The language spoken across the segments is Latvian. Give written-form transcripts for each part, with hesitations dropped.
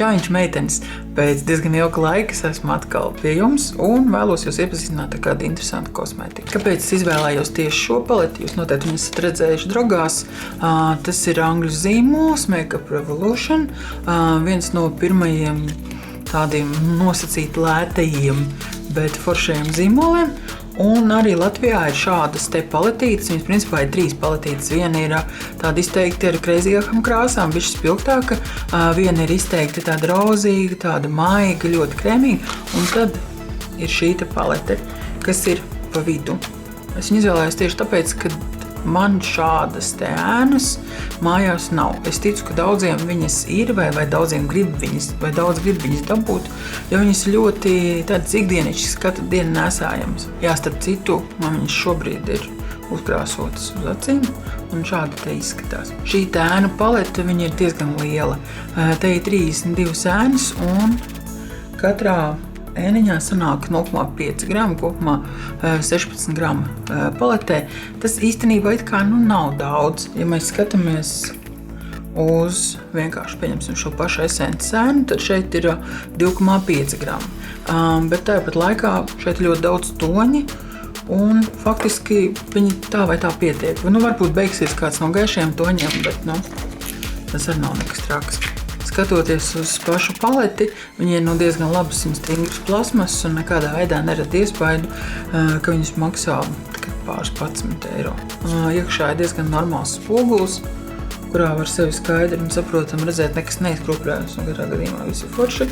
Čāņš meitenes, pēc diezgan ilga laika es esmu atkal pie jums un vēlos jūs iepazīstināt ar kādu interesantu kosmētiku. Kāpēc es izvēlējos tieši šo paleti? Jūs noteikti viņus esat redzējuši drogās. Tas ir angļu zīmols Makeup Revolution, viens no pirmajiem tādiem nosacīti lētajiem, bet foršajiem zīmoliem. Un arī Latvijā ir šādas te paletītes. Viņas principā ir 3 paletītes. Viena ir tāda izteikti ar kreizīgākām krāsām, bišķi spilgtāka. Viena ir izteikti tāda rozīga, tāda maiga, ļoti krēmīga. Un tad ir šī te palete, kas ir pa vidu. Es viņu izvēlējos tieši tāpēc, ka man šādas te ēnas mājās nav. Es ticu, ka daudziem viņas ir, vai daudziem grib viņas dabūt, jo viņas ļoti tādas ikdienišķas, katru dienu nesājamas. Jā, starp citu, man viņas šobrīd ir uzkrāsotas uz acīm, un šādi te izskatās. Šī ēnu palete, viņa ir diezgan liela. Te ir 32 ēnas, un katrā ēniņā sanāk 0,5 gramu, kopumā 16 gramu paletē. Tas īstenībā it kā nav daudz. Ja mēs skatāmies uz vienkārši pieņemsim šo pašu esences ēnu, tad šeit ir 2,5 gramu. Bet tāpat laikā šeit ļoti daudz toņi, un faktiski viņi tā vai tā pietiek. Varbūt beigsies kāds no gaišiem toņiem, bet tas arī nav nekas traks. Skatoties uz pašu paleti, viņi ir diezgan labas un stingras plasmas un nekādā veidā nerada iespaidu, ka viņas maksā pāris 11 eiro. Iekšā ir diezgan normāls spogulis, kurā var sevi skaidri un saprotam redzēt, nekas neizkrupļējas, un katrā gadījumā visi ir forši.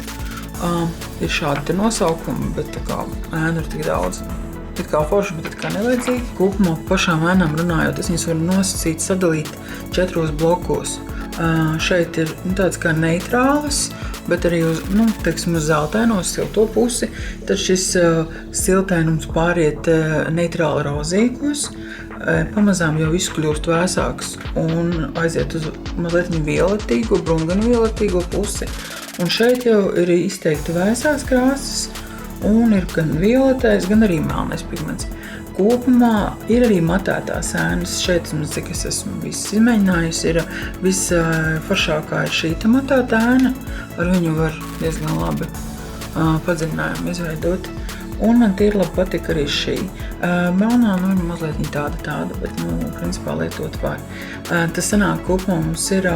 Ir šādi te nosaukumi, bet tā kā ēnu ir tik daudz. It kā forši, bet it kā nevajadzīgi. Kopumā pašām ēnām runājot, es viņas varu nosacīt, sadalīt 4 blokos. Šeit ir tāds kā neitrālas, bet arī uz zeltainos silto pusi. Tad šis siltainums pāriet neitrāli rozīgos, pamazām jau viss kļūst vēsāks un aiziet uz mazliet violetīgo, brunganu violetīgo pusi. Un šeit jau ir izteikti vēsās krāsas un ir gan violetais, gan arī melnais pigments. Kopumā ir arī matētās ēnas. Šeit, cik es esmu viss izmēģinājusi, ir visforšākā ir šī matētā ēna. Ar viņu var diezgan labi padziļinājumu izveidot. Un man tīri labi patika arī šī. Melnā, viņa mazliet tāda, bet, principā lietot var. Tas sanāk kopumā mums ir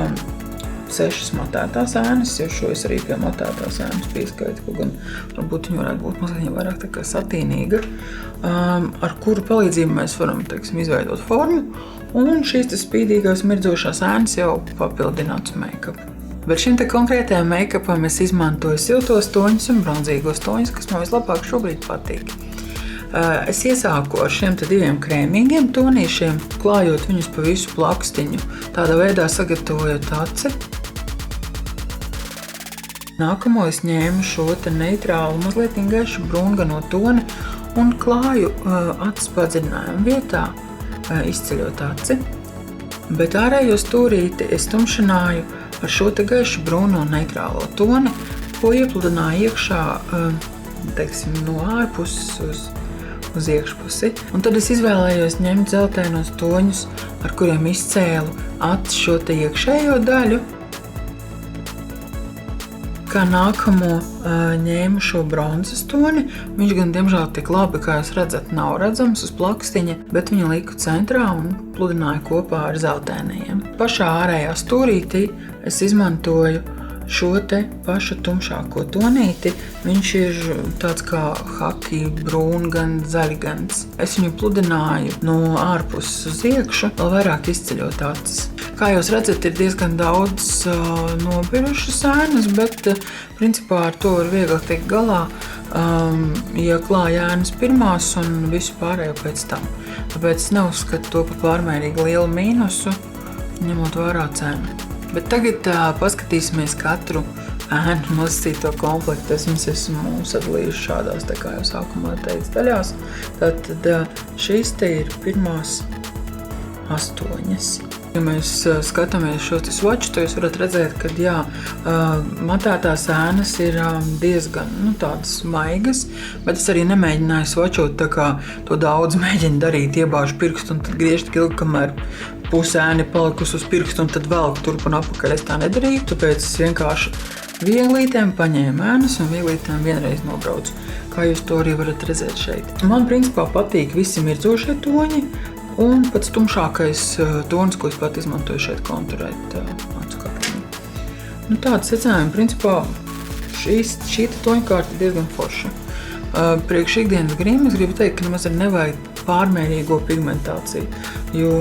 6 matētās ēnas, jo šo es arī pie matētās ēnas pieskaitu, kaut gan varbūt viņa varētu būt mazliet vairāk tā kā satīnīga, ar kuru palīdzību mēs varam, izveidot formu, un šīs spīdīgās mirdzošās ēnas jau papildināts make-up. Bet šim te konkrētajam make-upam es izmantoju siltos toņus un bronzīgos toņus, kas man vislabāk šobrīd patīk. Es iesāku ar šiem te 2 krēmīgiem tonīšiem, klājot viņus pa visu plakstiņu, tādā veidā sagatavojot aci. Nākamo es ņēmu šo te neitrālu, mazliet gaišu brungano toni un klāju acis padziļinājumu vietā, izceļot aci. Bet ārējo stūrīti es tumšināju ar šo te gaišu brūno neitrālo toni, ko iepludināju iekšā, no ārpuses uz iekšpusi. Un tad es izvēlējos ņemt zeltainos toņus, ar kuriem izcēlu acis šo te iekšējo daļu. Kā nākamo ņēmu šo bronzas toni. Viņš gan, diemžēl, tik labi, kā jūs redzat, nav redzams uz plakstiņa, bet viņu liku centrā un pludināju kopā ar zeltainajiem. Pašā ārējā stūrītī es izmantoju šo te pašu tumšāko tonīti. Viņš ir tāds kā haki, brūn, gan zaļgans. Es viņu pludināju no ārpuses uz iekšu, vēl vairāk izceļot acis. Kā jūs redzat, ir diezgan daudz nobirušas ēnas, bet principā ar to var viegli tikt galā, ja klāja ēnas pirmās un visu pārējo pēc tam. Tāpēc es neuzskatu to par pārmērīgi lielu mīnusu, ņemot vērā cenu. Bet tagad paskatīsimies katru ēnu nosacīto komplektu. Es jums esmu sadalījuši šādās, tā kā jau sākumā teicu, daļās. Tātad šīs te ir pirmās 8. Ja mēs skatāmies šo swatchu, tad jūs varat redzēt, ka matētās ēnas ir diezgan tādas maigas, bet es arī nemēģināju swatchot tā kā to daudz mēģinu darīt, iebāžu pirkstu un tad griežu tik ilgi, kamēr puse ēna ir palikusi uz pirkstu un tad velku turp un apakaļ. Es tā nedarīju, tāpēc es vienkārši vieglītēm, paņēmu ēnas un vieglītēm vienreiz nobraucu. Kā jūs to arī varat redzēt šeit. Man principā patīk visi mirdzošie toņi un pats tumšākais tonis, ko es pat izmantoju šeit konturēt acu kakliņu. Nu, tāda secinājuma principā šī toņkārta ir diezgan forša. Priekš ikdienas grimu es gribu teikt, ka nemaz arī nevajag pārmērīgo pigmentāciju, jo,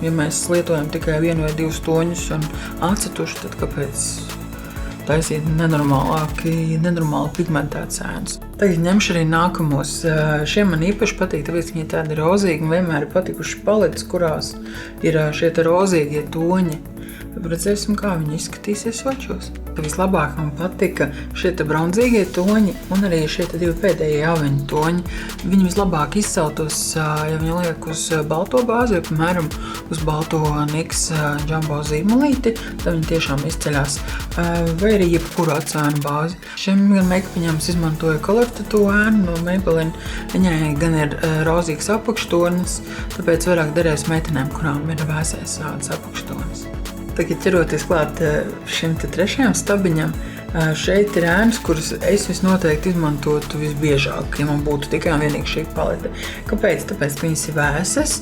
ja mēs lietojam tikai 1 vai 2 toņus un acetušu, tad kāpēc taisīt nenormāli pigmentētas ēnas. Tagad ņemšu arī nākamos. Šie man īpaši patīk, tāpēc viņi tādi rozīgi un vienmēr ir patikuši paletes, kurās ir šie rozīgie toņi. Redzēsim, kā viņi izskatīsies očos. Vislabāk man patika šie bronzīgie toņi un arī šie 2 pēdējie aveņu toņi. Viņi vislabāk izceltos, ja viņi liek uz balto bāzi, vai, piemēram, uz balto NYX Jumbo zīmolīti, tad viņi tiešām izceļās, vai arī jebkuru atsēnu bāzi. Šiem make-upiņām es izmantoju Color Tattoo ēnu no Maybelline. Viņai gan ir rozīgs apakštonis, tāpēc vairāk derēs meitenēm, kurām ir vēsais ādas apakštonis. Tagad ķeroties klāt šim trešajam stabiņam, šeit ir ēnas, kuras es visnoteikti izmantotu visbiežāk, ja man būtu tikai un vienīgi šī palete. Kāpēc? Tāpēc, ka viņas ir vēsas,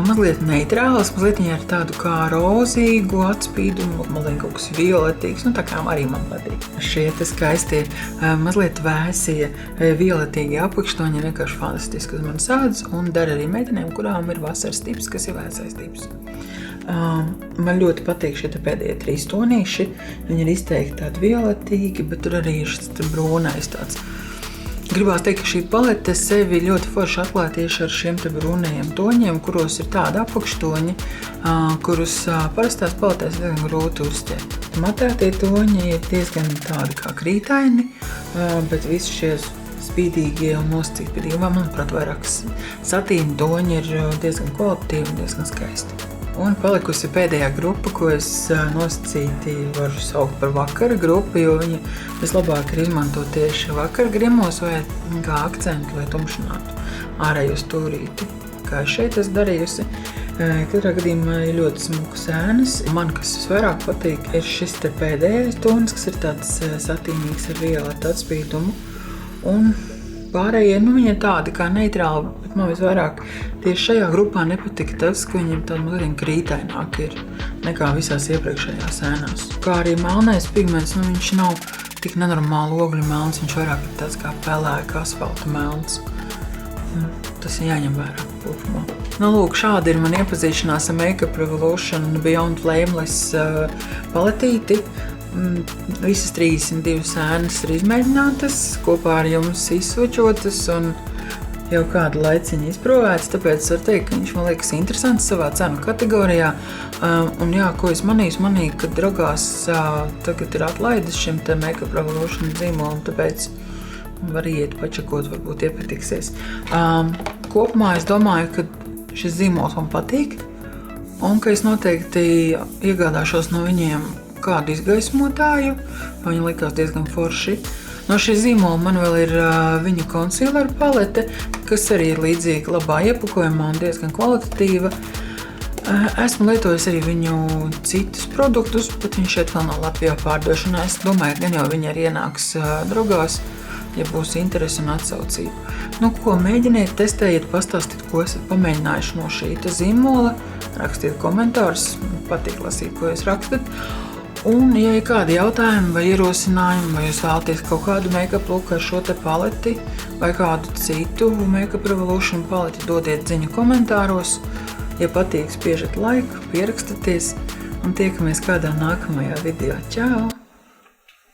mazliet neitrālas, mazliet viņa ir tādu kā rozīgu atspīdumu, mazliet kaut kas violetīgs, tā kā arī man patīk. Šie skaistie, mazliet vēsie, violetīgie apakštoņi ir vienkārši fantastiski uz manas ādas un der arī meitenēm, kurām ir vasaras tips, kas ir vēsais tips. Man ļoti patīk šie pēdējie 3 tonīši. Viņi ir izteikti tādi violetīgi, bet tur arī ir šis brūnais tāds. Gribās teikt, ka šī palete sevi ļoti forši atklāja tieši ar šiem brūnajiem toņiem, kuros ir tādi apakštoņi, kurus parastās paletēs diezgan grūti uzķert. Matētie toņi ir diezgan tādi kā krītaini, bet visi šie spīdīgie un nosacītspīdīgi, manuprāt, vairāk satīna toņi ir diezgan kvalitatīvi un diezgan skaisti. Un palikusi pēdējā grupa, ko es nosacīti varu saukt par vakara grupu, jo viņi vislabāk ir izmantot tieši vakara grimos vai kā akcentu, lai tumšinātu ārējo stūrīti, kā šeit esmu darījusi. Katrā gadījumā ir ļoti smukas ēnas. Man, kas visvairāk patīk, ir šis pēdējais tonis, kas ir tāds satīnīgs ar violetu atspīdumu. Un pārējie, viņi ir tādi kā neitrāli, bet man visvairāk tieši šajā grupā nepatika tas, ka viņiem tādi mazliet krītaināki ir nekā visās iepriekšējās ēnās. Kā arī melnais pigments, viņš nav tik nenormāli ogļu melns, viņš vairāk ir tāds kā pelēka asfalta melns. Tas ir jāņem vērā kopumā. Lūk, šādi ir man iepazīšanās ar Makeup Revolution Beyond Flameless paletīti. Visas 32 ēnas ir izmēģinātas, kopā ar jums izsvočotas un jau kādu laiciņu izprovērts, tāpēc var teikt, ka viņš man liekas interesants savā cenu kategorijā. Un jā, ko es manīju, ka draugās tagad ir atlaides šim Makeup Revolution zīmolam, tāpēc var iet pačakot, varbūt iepatiksies. Kopumā es domāju, ka šis zīmols man patīk un ka es noteikti iegādāšos no viņiem kādu izgaismotāju, viņi likās diezgan forši. No šī zīmola man vēl ir viņu concealer palete, kas arī ir līdzīga labā iepakojumā un diezgan kvalitatīva. Esmu lietojis arī viņu citus produktus, bet viņš šeit vēl nav Latvijā pārdošanā. Es domāju, ka gan jau viņi arī ienāks draugās, ja būs interesi un atsaucība. Ko mēģiniet, testējiet, pastāstiet, ko esat pamēģinājuši no šī zīmola. Rakstiet komentārus, patīk lasīt, ko jūs rakstat. Un, ja ir kādi jautājumi vai ierosinājumi, vai jūs vēlaties kaut kādu make-up looku ar šo paleti vai kādu citu Makeup Revolution paleti, dodiet ziņu komentāros. Ja patīk, spiežat laiku, pierakstaties un tiekamies kādā nākamajā video. Čau!